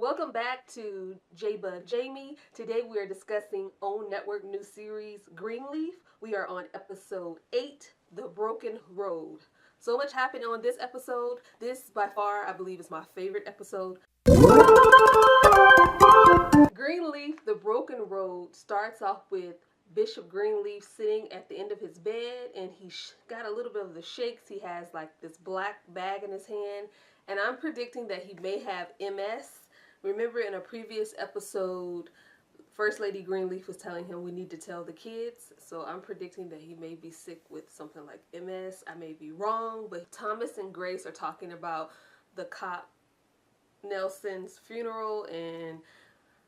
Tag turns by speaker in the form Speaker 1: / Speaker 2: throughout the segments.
Speaker 1: Welcome back to J-Bug Jamie. Today we are discussing OWN Network new series GreenLeaf. We are on episode 8, The Broken Road. So much happened on this episode. This by far I believe is my favorite episode. GreenLeaf, The Broken Road starts off with Bishop GreenLeaf sitting at the end of his bed, and he got a little bit of the shakes. He has like this black bag in his hand, and I'm predicting that he may have MS. Remember in a previous episode, First Lady GreenLeaf was telling him we need to tell the kids, so I'm predicting that he may be sick with something like MS. I may be wrong, but Thomas and Grace are talking about the cop Nelson's funeral and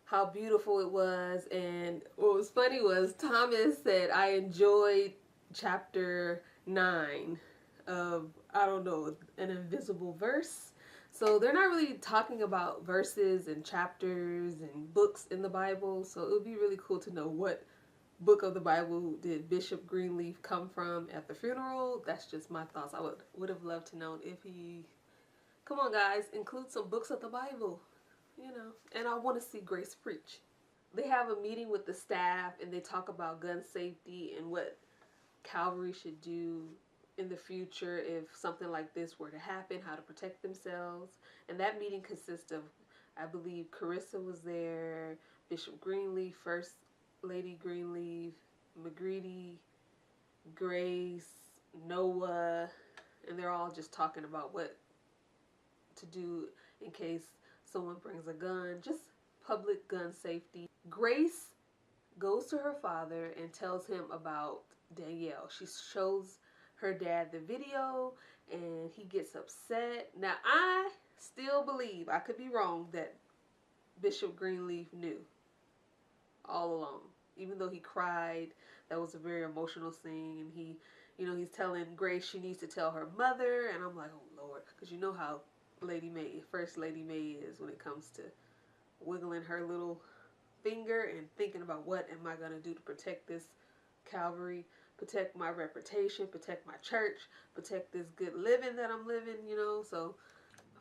Speaker 1: how beautiful it was. And what was funny was Thomas said, I enjoyed chapter 9 of, I don't know, an invisible verse. So they're not really talking about verses and chapters and books in the Bible. So it would be really cool to know what book of the Bible did Bishop GreenLeaf come from at the funeral. That's just my thoughts. I would have loved to know if he... Come on, guys, include some books of the Bible, you know. And I want to see Grace preach. They have a meeting with the staff and they talk about gun safety and what Calvary should do in the future if something like this were to happen, how to protect themselves. And that meeting consists of, I believe, Carissa was there, Bishop GreenLeaf, First Lady GreenLeaf, McGreedy, Grace, Noah, and they're all just talking about what to do in case someone brings a gun, just public gun safety. Grace goes to her father and tells him about Danielle. She shows her dad the video and he gets upset. Now I still believe, I could be wrong, that Bishop GreenLeaf knew all along. Even though he cried, that was a very emotional scene, and he, you know, he's telling Grace she needs to tell her mother, and I'm like, oh Lord, because you know how Lady May, First Lady May is when it comes to wiggling her little finger and thinking about what am I going to do to protect this Calvary, protect my reputation, protect my church, protect this good living that I'm living, you know. So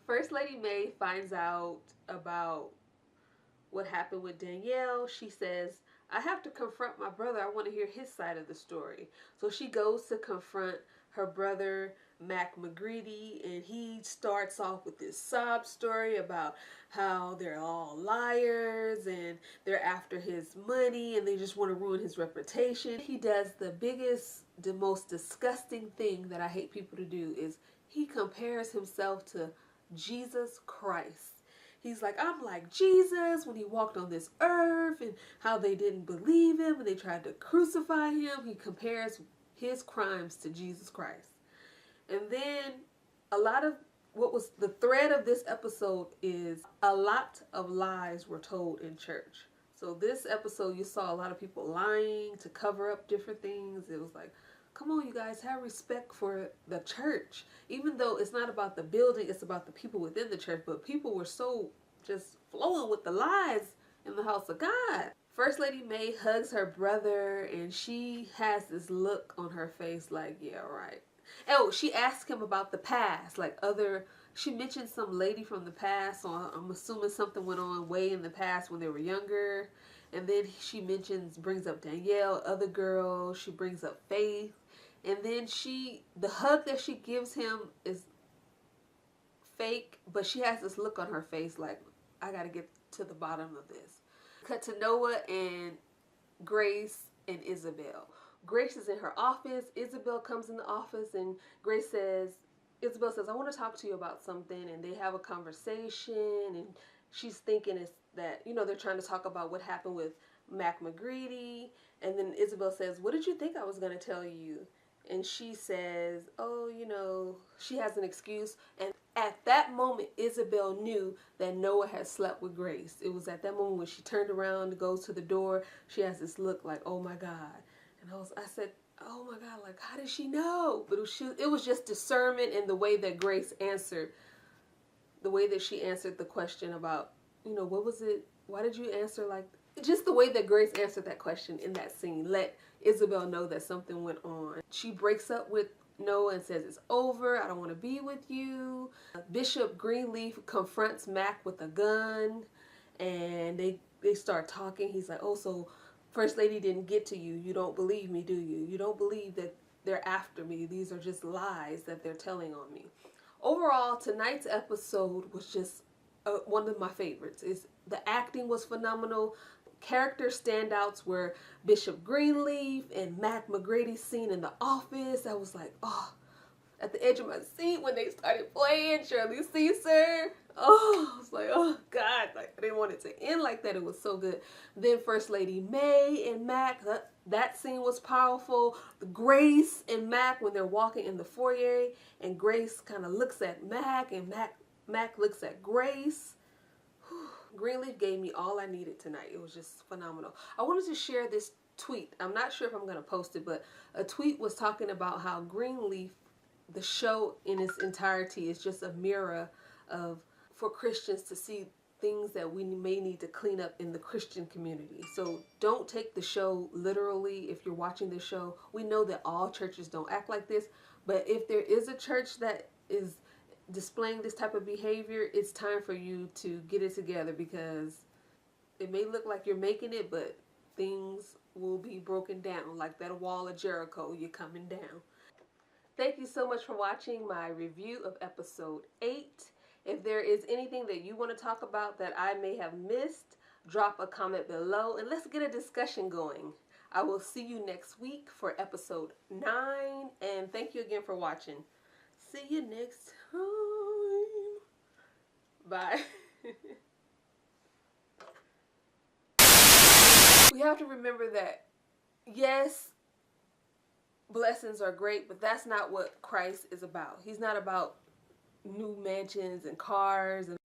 Speaker 1: First Lady May finds out about what happened with Danielle. She says, I have to confront my brother. I want to hear his side of the story. So she goes to confront her brother, Mac McGreedy, and he starts off with this sob story about how they're all liars and they're after his money and they just want to ruin his reputation. He does the biggest, the most disgusting thing that I hate people to do is he compares himself to Jesus Christ. He's like, I'm like Jesus when he walked on this earth, and how they didn't believe him and they tried to crucify him. He compares his crimes to Jesus Christ. And then a lot of what was the thread of this episode is a lot of lies were told in church. So this episode, you saw a lot of people lying to cover up different things. It was like, come on, you guys, have respect for the church. Even though it's not about the building, it's about the people within the church. But people were so just flowing with the lies in the house of God. First Lady May hugs her brother, and she has this look on her face like, yeah, right. Oh, she asked him about the past, like she mentioned some lady from the past, so I'm assuming something went on way in the past when they were younger. And then she brings up Danielle, other girl, she brings up Faith. And then the hug that she gives him is fake, but she has this look on her face like, I gotta get to the bottom of this. Cut to Noah and Grace and Isabel. Grace is in her office. Isabel comes in the office and Isabel says, I want to talk to you about something. And they have a conversation, and she's thinking it's that, you know, they're trying to talk about what happened with Mac McGreedy. And then Isabel says, what did you think I was going to tell you? And she says, oh, you know, she has an excuse. And at that moment, Isabel knew that Noah had slept with Grace. It was at that moment when she turned around and goes to the door, she has this look like, oh my God. And I said, oh my God, like, how did she know? But it was just discernment in the way that Grace answered, the way that she answered the question about, you know, what was it? Why did you answer like, just the way that Grace answered that question in that scene let Isabel know that something went on. She breaks up with Noah and says, it's over, I don't want to be with you. Bishop GreenLeaf confronts Mac with a gun. and they start talking. He's like, oh, so First Lady didn't get to you. You don't believe me, do you? You don't believe that they're after me. These are just lies that they're telling on me. Overall, tonight's episode was just one of my favorites. The acting was phenomenal. Character standouts were Bishop GreenLeaf and Mac McGrady's scene in the office. I was like, oh, at the edge of my seat when they started playing Shirley Caesar. Oh, I was like, oh God, like I didn't want it to end like that. It was so good. Then First Lady May and Mac, that scene was powerful. Grace and Mac when they're walking in the foyer, and Grace kind of looks at Mac, and Mac looks at Grace. Greenleaf gave me all I needed tonight. It was just phenomenal. I wanted to share this tweet. I'm not sure if I'm going to post it, but a tweet was talking about how Greenleaf, the show in its entirety, is just a mirror for Christians to see things that we may need to clean up in the Christian community. So don't take the show literally if you're watching the show. We know that all churches don't act like this, but if there is a church that is displaying this type of behavior, it's time for you to get it together, because it may look like you're making it, but things will be broken down like that wall of Jericho. You're coming down. Thank you so much for watching my review of episode 8. If there is anything that you want to talk about that I may have missed, drop a comment below and let's get a discussion going. I will see you next week for episode 9, and thank you again for watching. See you next time. Bye. We have to remember that, yes, blessings are great, but that's not what Christ is about. He's not about new mansions and cars and